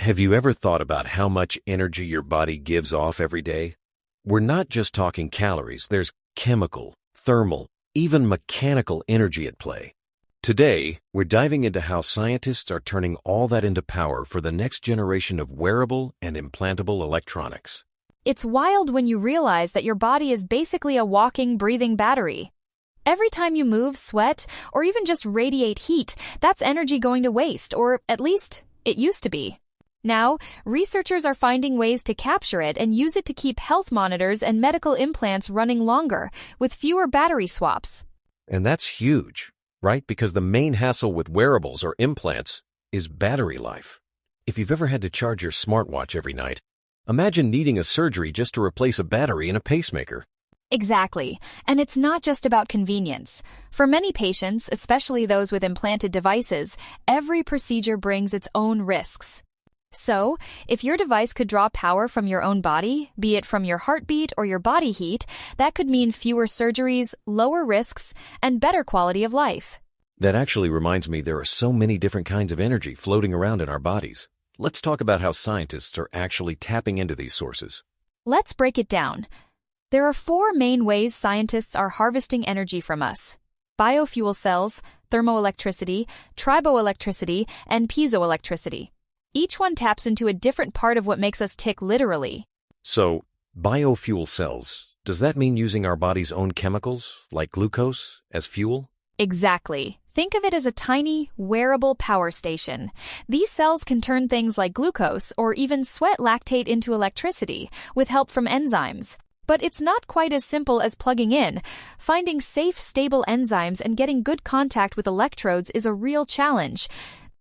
Have you ever thought about how much energy your body gives off every day? We're not just talking calories, there's chemical, thermal, even mechanical energy at play. Today, we're diving into how scientists are turning all that into power for the next generation of wearable and implantable electronics. It's wild when you realize that your body is basically a walking, breathing battery. Every time you move, sweat, or even just radiate heat, that's energy going to waste, or at least it used to be. Now, researchers are finding ways to capture it and use it to keep health monitors and medical implants running longer, with fewer battery swaps. And that's huge, right? Because the main hassle with wearables or implants is battery life. If you've ever had to charge your smartwatch every night, imagine needing a surgery just to replace a battery in a pacemaker. Exactly. And it's not just about convenience. For many patients, especially those with implanted devices, every procedure brings its own risks. So, if your device could draw power from your own body, be it from your heartbeat or your body heat, that could mean fewer surgeries, lower risks, and better quality of life. That actually reminds me there are so many different kinds of energy floating around in our bodies. Let's talk about how scientists are actually tapping into these sources. Let's break it down. There are 4 main ways scientists are harvesting energy from us: biofuel cells, thermoelectricity, triboelectricity, and piezoelectricity. Each one taps into a different part of what makes us tick literally. So, biofuel cells, does that mean using our body's own chemicals, like glucose, as fuel? Exactly. Think of it as a tiny, wearable power station. These cells can turn things like glucose or even sweat lactate into electricity, with help from enzymes. But it's not quite as simple as plugging in. Finding safe, stable enzymes and getting good contact with electrodes is a real challenge.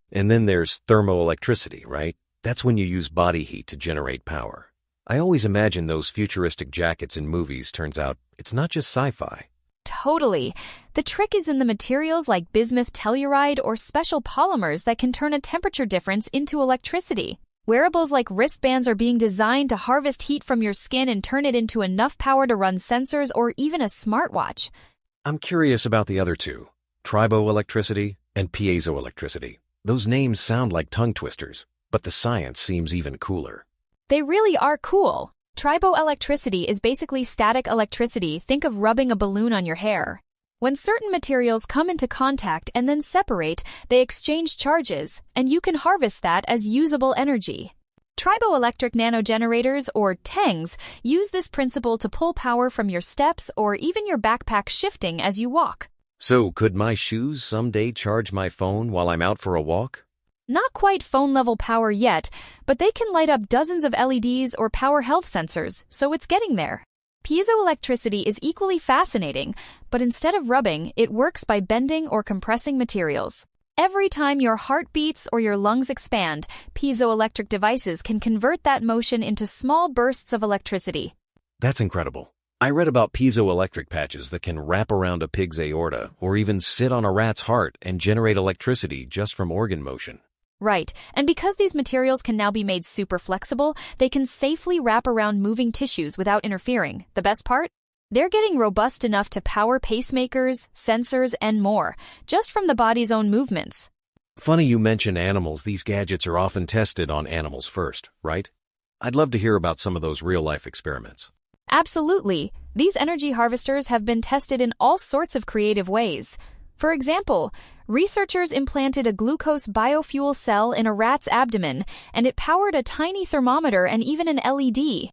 And then there's thermoelectricity, right? That's when you use body heat to generate power. I always imagine those futuristic jackets in movies. Turns out it's not just sci-fi. Totally. The trick is in the materials like bismuth telluride or special polymers that can turn a temperature difference into electricity. Wearables like wristbands are being designed to harvest heat from your skin and turn it into enough power to run sensors or even a smartwatch. I'm curious about the other two, triboelectricity and piezoelectricity. Those names sound like tongue twisters, but the science seems even cooler. They really are cool. Triboelectricity is basically static electricity. Think of rubbing a balloon on your hair. When certain materials come into contact and then separate, they exchange charges, and you can harvest that as usable energy. Triboelectric nanogenerators, or TENGs, use this principle to pull power from your steps or even your backpack shifting as you walk. So, could my shoes someday charge my phone while I'm out for a walk? Not quite phone-level power yet, but they can light up dozens of LEDs or power health sensors, so it's getting there. Piezoelectricity is equally fascinating, but instead of rubbing, it works by bending or compressing materials. Every time your heart beats or your lungs expand, piezoelectric devices can convert that motion into small bursts of electricity. That's incredible. I read about piezoelectric patches that can wrap around a pig's aorta or even sit on a rat's heart and generate electricity just from organ motion. Right, and because these materials can now be made super flexible, they can safely wrap around moving tissues without interfering. The best part? They're getting robust enough to power pacemakers, sensors, and more, just from the body's own movements. Funny you mention animals. These gadgets are often tested on animals first, right? I'd love to hear about some of those real-life experiments. Absolutely. These energy harvesters have been tested in all sorts of creative ways. For example, researchers implanted a glucose biofuel cell in a rat's abdomen, and it powered a tiny thermometer and even an LED.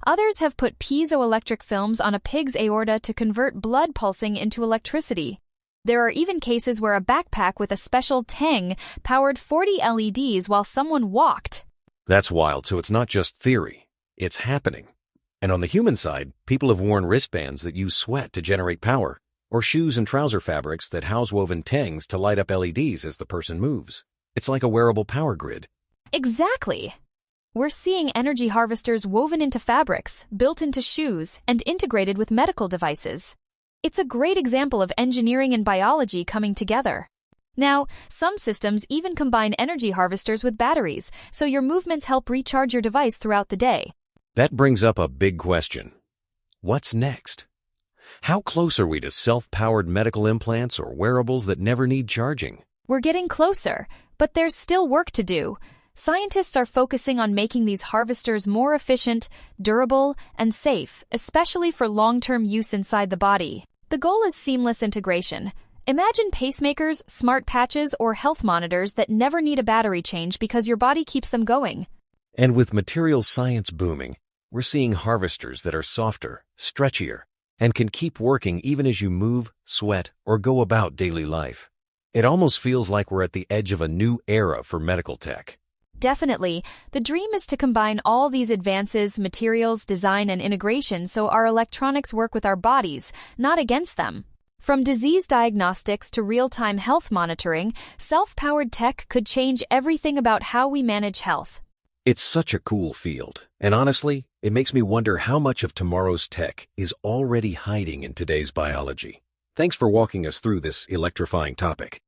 Others have put piezoelectric films on a pig's aorta to convert blood pulsing into electricity. There are even cases where a backpack with a special TENG powered 40 LEDs while someone walked. That's wild, so it's not just theory. It's happening. And on the human side, people have worn wristbands that use sweat to generate power, or shoes and trouser fabrics that house woven TENGs to light up LEDs as the person moves. It's like a wearable power grid. Exactly. We're seeing energy harvesters woven into fabrics, built into shoes, and integrated with medical devices. It's a great example of engineering and biology coming together. Now, some systems even combine energy harvesters with batteries, so your movements help recharge your device throughout the day. That brings up a big question. What's next? How close are we to self-powered medical implants or wearables that never need charging? We're getting closer, but there's still work to do. Scientists are focusing on making these harvesters more efficient, durable, and safe, especially for long-term use inside the body. The goal is seamless integration. Imagine pacemakers, smart patches, or health monitors that never need a battery change because your body keeps them going. And with materials science booming, we're seeing harvesters that are softer, stretchier, and can keep working even as you move, sweat, or go about daily life. It almost feels like we're at the edge of a new era for medical tech. Definitely. The dream is to combine all these advances, materials, design, and integration so our electronics work with our bodies, not against them. From disease diagnostics to real-time health monitoring, self-powered tech could change everything about how we manage health. It's such a cool field, and honestly, it makes me wonder how much of tomorrow's tech is already hiding in today's biology. Thanks for walking us through this electrifying topic.